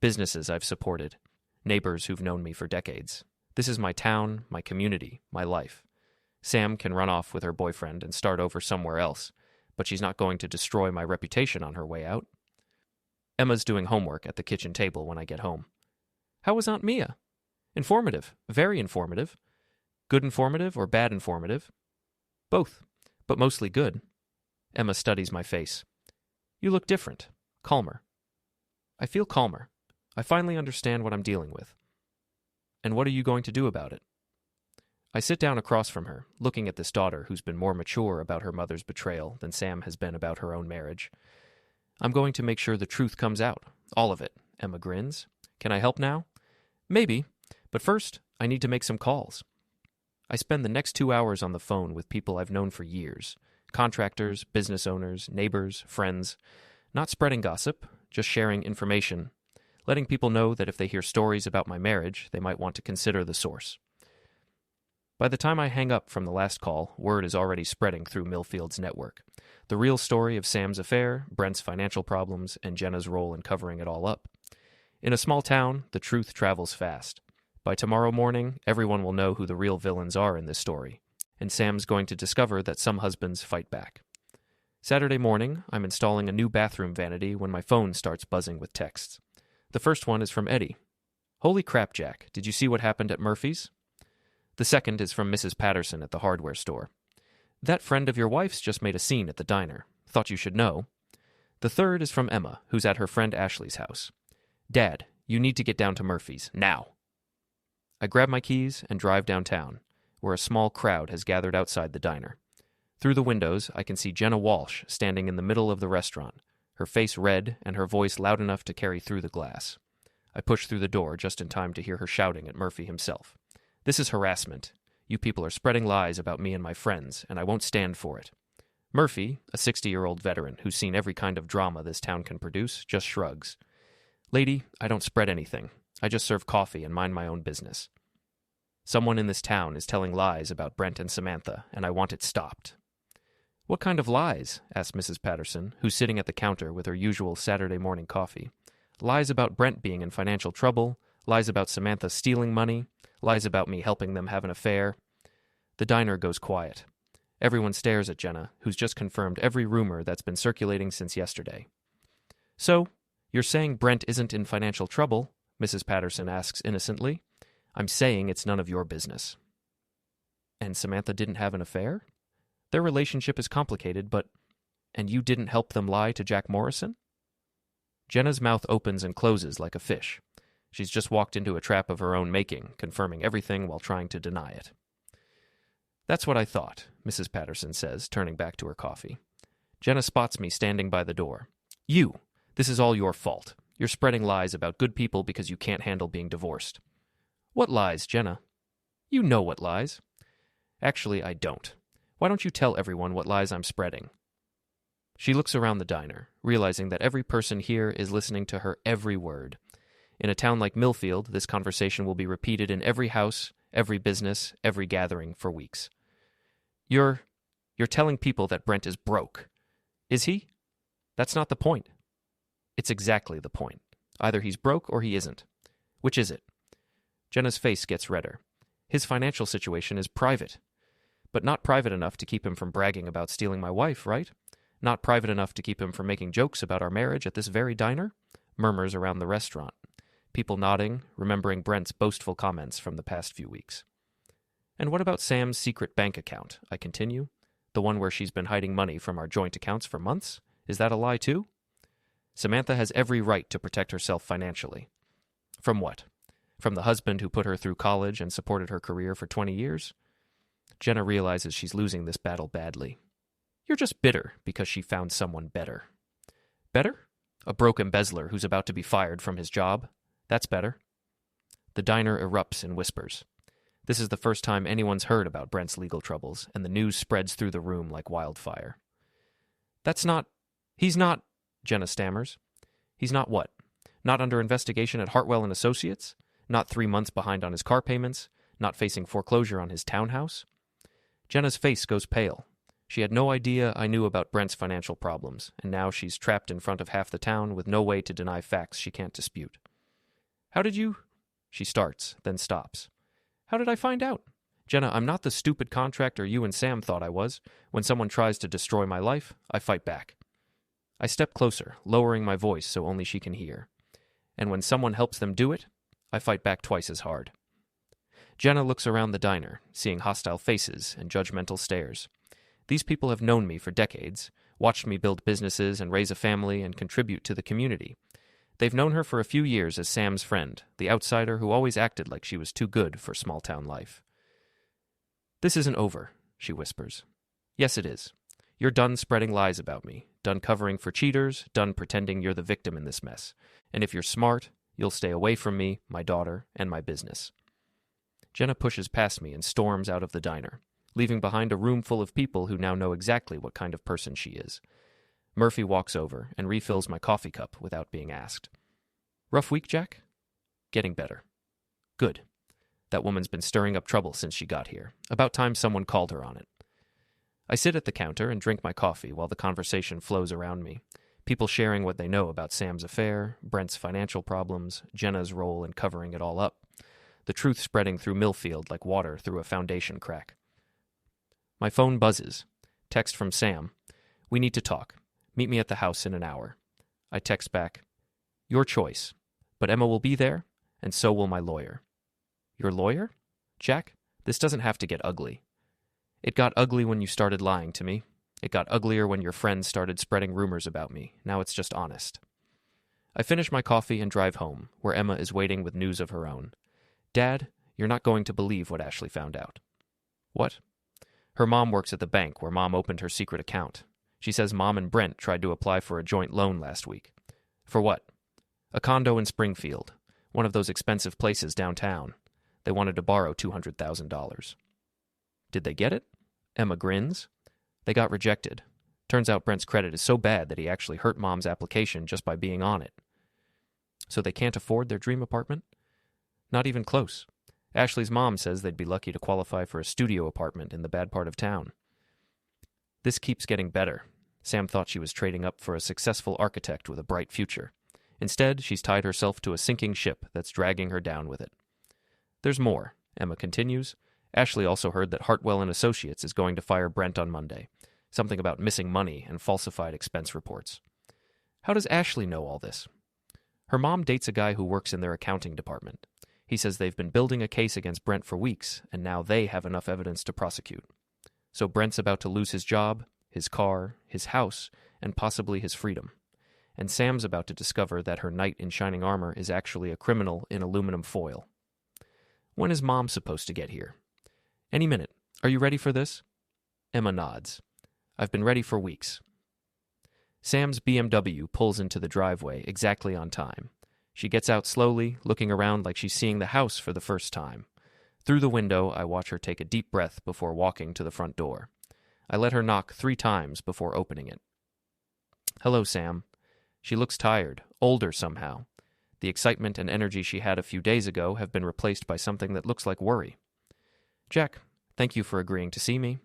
Speaker 1: businesses I've supported, neighbors who've known me for decades. This is my town, my community, my life. Sam can run off with her boyfriend and start over somewhere else, but she's not going to destroy my reputation on her way out. Emma's doing homework at the kitchen table when I get home. How was Aunt Mia? Informative, very informative. Good informative or bad informative? Both, but mostly good. Emma studies my face. You look different. Calmer. I feel calmer. I finally understand what I'm dealing with. And what are you going to do about it? I sit down across from her, looking at this daughter who's been more mature about her mother's betrayal than Sam has been about her own marriage. I'm going to make sure the truth comes out. All of it. Emma grins. Can I help now? Maybe. But first, I need to make some calls. I spend the next 2 hours on the phone with people I've known for years. Contractors, business owners, neighbors, friends. Not spreading gossip, just sharing information. Letting people know that if they hear stories about my marriage, they might want to consider the source. By the time I hang up from the last call, word is already spreading through Millfield's network. The real story of Sam's affair, Brent's financial problems, and Jenna's role in covering it all up. In a small town, the truth travels fast. By tomorrow morning, everyone will know who the real villains are in this story, and Sam's going to discover that some husbands fight back. Saturday morning, I'm installing a new bathroom vanity when my phone starts buzzing with texts. The first one is from Eddie. Holy crap, Jack, did you see what happened at Murphy's? The second is from Mrs. Patterson at the hardware store. That friend of your wife's just made a scene at the diner. Thought you should know. The third is from Emma, who's at her friend Ashley's house. Dad, you need to get down to Murphy's, now. I grab my keys and drive downtown, where a small crowd has gathered outside the diner. Through the windows, I can see Jenna Walsh standing in the middle of the restaurant, her face red and her voice loud enough to carry through the glass. I push through the door just in time to hear her shouting at Murphy himself. This is harassment. You people are spreading lies about me and my friends, and I won't stand for it. Murphy, a 60-year-old veteran who's seen every kind of drama this town can produce, just shrugs. Lady, I don't spread anything. I just serve coffee and mind my own business. Someone in this town is telling lies about Brent and Samantha, and I want it stopped. What kind of lies? Asked Mrs. Patterson, who's sitting at the counter with her usual Saturday morning coffee. Lies about Brent being in financial trouble, lies about Samantha stealing money, lies about me helping them have an affair. The diner goes quiet. Everyone stares at Jenna, who's just confirmed every rumor that's been circulating since yesterday. So, you're saying Brent isn't in financial trouble? Mrs. Patterson asks innocently. I'm saying it's none of your business. And Samantha didn't have an affair? Their relationship is complicated, but... And you didn't help them lie to Jack Morrison? Jenna's mouth opens and closes like a fish. She's just walked into a trap of her own making, confirming everything while trying to deny it. That's what I thought, Mrs. Patterson says, turning back to her coffee. Jenna spots me standing by the door. You! This is all your fault. You're spreading lies about good people because you can't handle being divorced. What lies, Jenna? You know what lies. Actually, I don't. Why don't you tell everyone what lies I'm spreading? She looks around the diner, realizing that every person here is listening to her every word. In a town like Millfield, this conversation will be repeated in every house, every business, every gathering for weeks. You're telling people that Brent is broke. Is he? That's not the point. It's exactly the point. Either he's broke or he isn't. Which is it? Jenna's face gets redder. His financial situation is private. But not private enough to keep him from bragging about stealing my wife, right? Not private enough to keep him from making jokes about our marriage at this very diner? Murmurs around the restaurant. People nodding, remembering Brent's boastful comments from the past few weeks. And what about Sam's secret bank account? I continue. The one where she's been hiding money from our joint accounts for months? Is that a lie too? Samantha has every right to protect herself financially. From what? From the husband who put her through college and supported her career for 20 years? Jenna realizes she's losing this battle badly. You're just bitter because she found someone better. Better? A broke embezzler who's about to be fired from his job? That's better. The diner erupts in whispers. This is the first time anyone's heard about Brent's legal troubles, and the news spreads through the room like wildfire. He's not, Jenna stammers. He's not what? Not under investigation at Hartwell and Associates? Not 3 months behind on his car payments? Not facing foreclosure on his townhouse? Jenna's face goes pale. She had no idea I knew about Brent's financial problems, and now she's trapped in front of half the town with no way to deny facts she can't dispute. How did you... She starts, then stops. How did I find out? Jenna, I'm not the stupid contractor you and Sam thought I was. When someone tries to destroy my life, I fight back. I step closer, lowering my voice so only she can hear. And when someone helps them do it, I fight back twice as hard. Jenna looks around the diner, seeing hostile faces and judgmental stares. These people have known me for decades, watched me build businesses and raise a family and contribute to the community. They've known her for a few years as Sam's friend, the outsider who always acted like she was too good for small-town life. "This isn't over," she whispers. "Yes, it is. You're done spreading lies about me, done covering for cheaters, done pretending you're the victim in this mess. And if you're smart, you'll stay away from me, my daughter, and my business." Jenna pushes past me and storms out of the diner, leaving behind a room full of people who now know exactly what kind of person she is. Murphy walks over and refills my coffee cup without being asked. "Rough week, Jack?" "Getting better." "Good. That woman's been stirring up trouble since she got here. About time someone called her on it." I sit at the counter and drink my coffee while the conversation flows around me. People sharing what they know about Sam's affair, Brent's financial problems, Jenna's role in covering it all up. The truth spreading through Millfield like water through a foundation crack. My phone buzzes. Text from Sam. "We need to talk. Meet me at the house in an hour." I text back, "Your choice, but Emma will be there, and so will my lawyer." "Your lawyer? Jack, this doesn't have to get ugly." "It got ugly when you started lying to me. It got uglier when your friends started spreading rumors about me. Now it's just honest." I finish my coffee and drive home, where Emma is waiting with news of her own. "Dad, you're not going to believe what Ashley found out." "What?" "Her mom works at the bank where Mom opened her secret account. She says Mom and Brent tried to apply for a joint loan last week." "For what?" "A condo in Springfield, one of those expensive places downtown. They wanted to borrow $200,000. "Did they get it?" Emma grins. "They got rejected. Turns out Brent's credit is so bad that he actually hurt Mom's application just by being on it." "So they can't afford their dream apartment?" "Not even close. Ashley's mom says they'd be lucky to qualify for a studio apartment in the bad part of town." This keeps getting better. Sam thought she was trading up for a successful architect with a bright future. Instead, she's tied herself to a sinking ship that's dragging her down with it. "There's more," Emma continues. "Ashley also heard that Hartwell and Associates is going to fire Brent on Monday. Something about missing money and falsified expense reports." "How does Ashley know all this?" "Her mom dates a guy who works in their accounting department. He says they've been building a case against Brent for weeks, and now they have enough evidence to prosecute. So Brent's about to lose his job, his car, his house, and possibly his freedom. And Sam's about to discover that her knight in shining armor is actually a criminal in aluminum foil. When is Mom supposed to get here?" "Any minute. Are you ready for this?" Emma nods. "I've been ready for weeks." Sam's BMW pulls into the driveway exactly on time. She gets out slowly, looking around like she's seeing the house for the first time. Through the window, I watch her take a deep breath before walking to the front door. I let her knock 3 times before opening it. "Hello, Sam." She looks tired, older somehow. The excitement and energy she had a few days ago have been replaced by something that looks like worry. "Jack, thank you for agreeing to see me."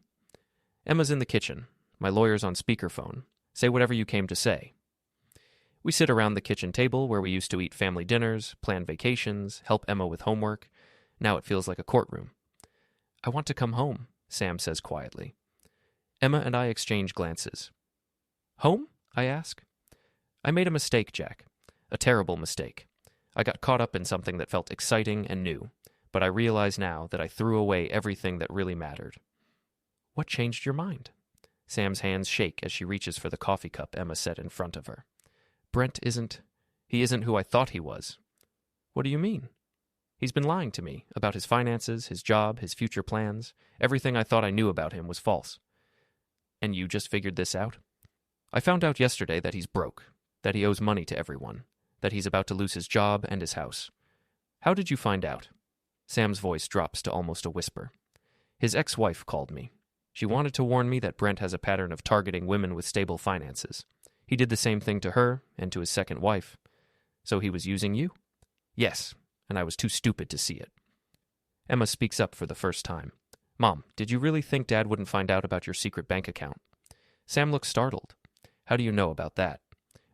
Speaker 1: Emma's in the kitchen. My lawyer's on speakerphone. "Say whatever you came to say." We sit around the kitchen table where we used to eat family dinners, plan vacations, help Emma with homework. Now it feels like a courtroom. "I want to come home," Sam says quietly. Emma and I exchange glances. "Home?" I ask. "I made a mistake, Jack. A terrible mistake. I got caught up in something that felt exciting and new, but I realize now that I threw away everything that really mattered." "What changed your mind?" Sam's hands shake as she reaches for the coffee cup Emma set in front of her. "Brent isn't who I thought he was." "What do you mean?" "He's been lying to me about his finances, his job, his future plans. Everything I thought I knew about him was false." "And you just figured this out?" "I found out yesterday that he's broke, that he owes money to everyone, that he's about to lose his job and his house." "How did you find out?" Sam's voice drops to almost a whisper. "His ex-wife called me. She wanted to warn me that Brent has a pattern of targeting women with stable finances. He did the same thing to her and to his second wife." "So he was using you?" "Yes, and I was too stupid to see it." Emma speaks up for the first time. "Mom, did you really think Dad wouldn't find out about your secret bank account?" Sam looks startled. "How do you know about that?"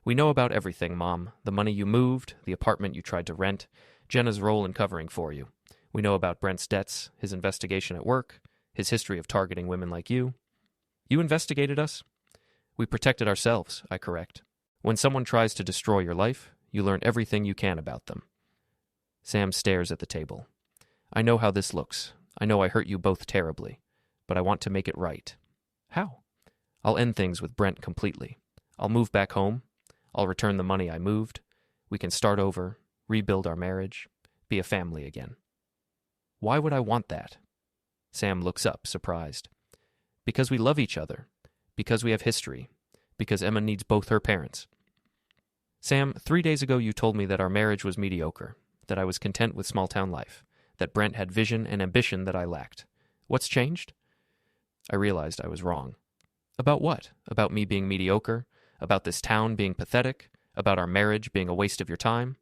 Speaker 1: "We know about everything, Mom. The money you moved, the apartment you tried to rent, Jenna's role in covering for you. We know about Brent's debts, his investigation at work, his history of targeting women like you." "You investigated us?" "We protected ourselves," I correct. "When someone tries to destroy your life, you learn everything you can about them." Sam stares at the table. "I know how this looks. I know I hurt you both terribly, but I want to make it right." "How?" I'll end things with Brent completely. I'll move back home. I'll return the money I moved. We can start over, rebuild our marriage, be a family again. Why would I want that? Sam looks up, surprised. Because we love each other. Because we have history. Because Emma needs both her parents. Sam, 3 days ago you told me that our marriage was mediocre, that I was content with small-town life, that Brent had vision and ambition that I lacked. What's changed? I realized I was wrong. About what? About me being mediocre? About this town being pathetic? About our marriage being a waste of your time?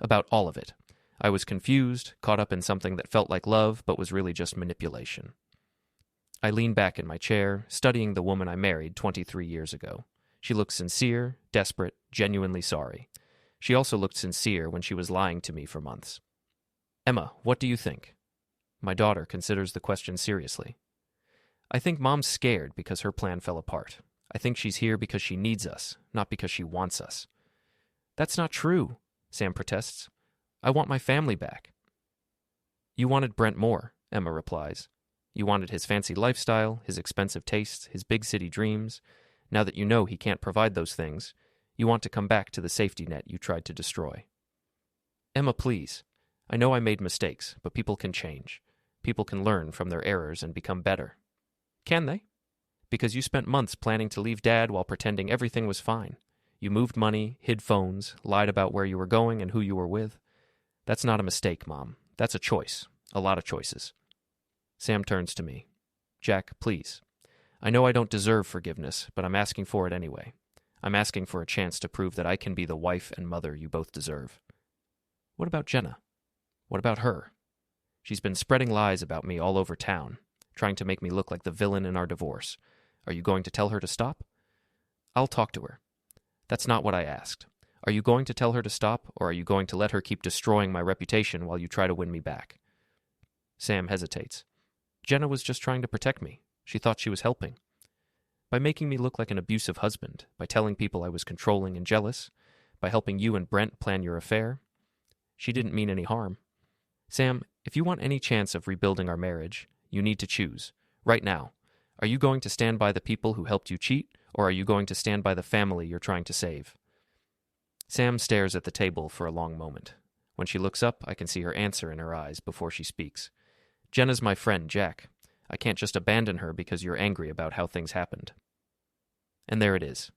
Speaker 1: About all of it. I was confused, caught up in something that felt like love but was really just manipulation. I leaned back in my chair, studying the woman I married 23 years ago. She looked sincere, desperate, genuinely sorry. She also looked sincere when she was lying to me for months. Emma, what do you think? My daughter considers the question seriously. I think Mom's scared because her plan fell apart. I think she's here because she needs us, not because she wants us. That's not true, Sam protests. I want my family back. You wanted Brent more, Emma replies. You wanted his fancy lifestyle, his expensive tastes, his big city dreams. Now that you know he can't provide those things, you want to come back to the safety net you tried to destroy. Emma, please. I know I made mistakes, but people can change. People can learn from their errors and become better. Can they? Because you spent months planning to leave Dad while pretending everything was fine. You moved money, hid phones, lied about where you were going and who you were with. That's not a mistake, Mom. That's a choice. A lot of choices. Sam turns to me. Jack, please. I know I don't deserve forgiveness, but I'm asking for it anyway. I'm asking for a chance to prove that I can be the wife and mother you both deserve. What about Jenna? What about her? She's been spreading lies about me all over town, trying to make me look like the villain in our divorce. Are you going to tell her to stop? I'll talk to her. That's not what I asked. Are you going to tell her to stop, or are you going to let her keep destroying my reputation while you try to win me back? Sam hesitates. Jenna was just trying to protect me. She thought she was helping. By making me look like an abusive husband, by telling people I was controlling and jealous, by helping you and Brent plan your affair. She didn't mean any harm. Sam, if you want any chance of rebuilding our marriage, you need to choose. Right now. Are you going to stand by the people who helped you cheat, or are you going to stand by the family you're trying to save? Sam stares at the table for a long moment. When she looks up, I can see her answer in her eyes before she speaks. Jenna's my friend, Jack. I can't just abandon her because you're angry about how things happened. And there it is.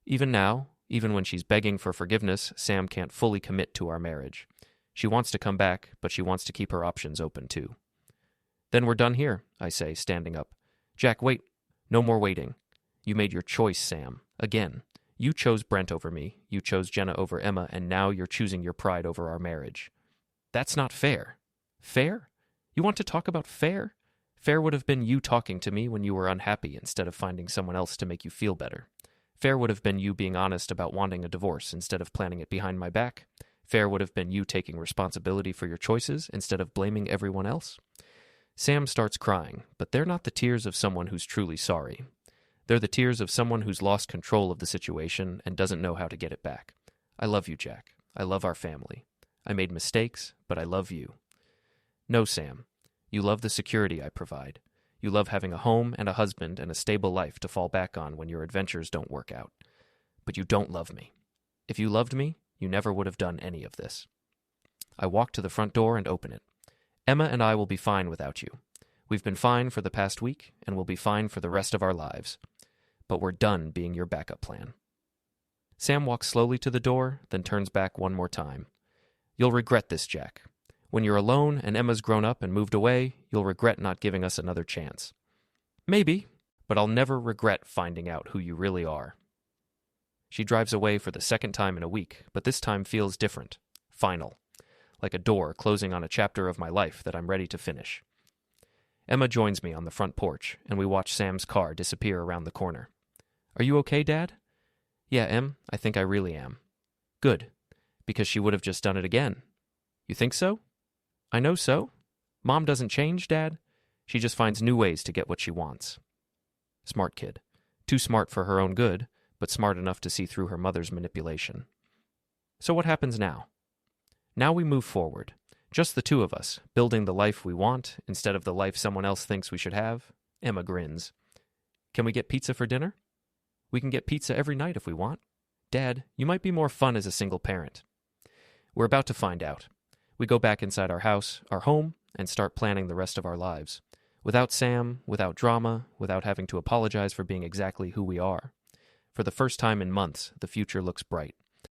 Speaker 1: Even now, even when she's begging for forgiveness, Sam can't fully commit to our marriage. She wants to come back, but she wants to keep her options open too. Then we're done here, I say, standing up. Jack, wait. No more waiting. You made your choice, Sam. Again. You chose Brent over me, you chose Jenna over Emma, and now you're choosing your pride over our marriage. That's not fair. Fair? You want to talk about fair? Fair would have been you talking to me when you were unhappy instead of finding someone else to make you feel better. Fair would have been you being honest about wanting a divorce instead of planning it behind my back. Fair would have been you taking responsibility for your choices instead of blaming everyone else. Sam starts crying, but they're not the tears of someone who's truly sorry. They're the tears of someone who's lost control of the situation and doesn't know how to get it back. I love you, Jack. I love our family. I made mistakes, but I love you. No, Sam. You love the security I provide. You love having a home and a husband and a stable life to fall back on when your adventures don't work out. But you don't love me. If you loved me, you never would have done any of this. I walk to the front door and open it. Emma and I will be fine without you. We've been fine for the past week, and we'll be fine for the rest of our lives. But we're done being your backup plan. Sam walks slowly to the door, then turns back one more time. You'll regret this, Jack. When you're alone and Emma's grown up and moved away, you'll regret not giving us another chance. Maybe, but I'll never regret finding out who you really are. She drives away for the second time in a week, but this time feels different. Final. Like a door closing on a chapter of my life that I'm ready to finish. Emma joins me on the front porch, and we watch Sam's car disappear around the corner. Are you okay, Dad? Yeah, Em, I think I really am. Good, because she would have just done it again. You think so? I know so. Mom doesn't change, Dad. She just finds new ways to get what she wants. Smart kid. Too smart for her own good, but smart enough to see through her mother's manipulation. So what happens now? Now we move forward. Just the two of us, building the life we want instead of the life someone else thinks we should have. Emma grins. Can we get pizza for dinner? We can get pizza every night if we want. Dad, you might be more fun as a single parent. We're about to find out. We go back inside our house, our home, and start planning the rest of our lives. Without Sam, without drama, without having to apologize for being exactly who we are. For the first time in months, the future looks bright.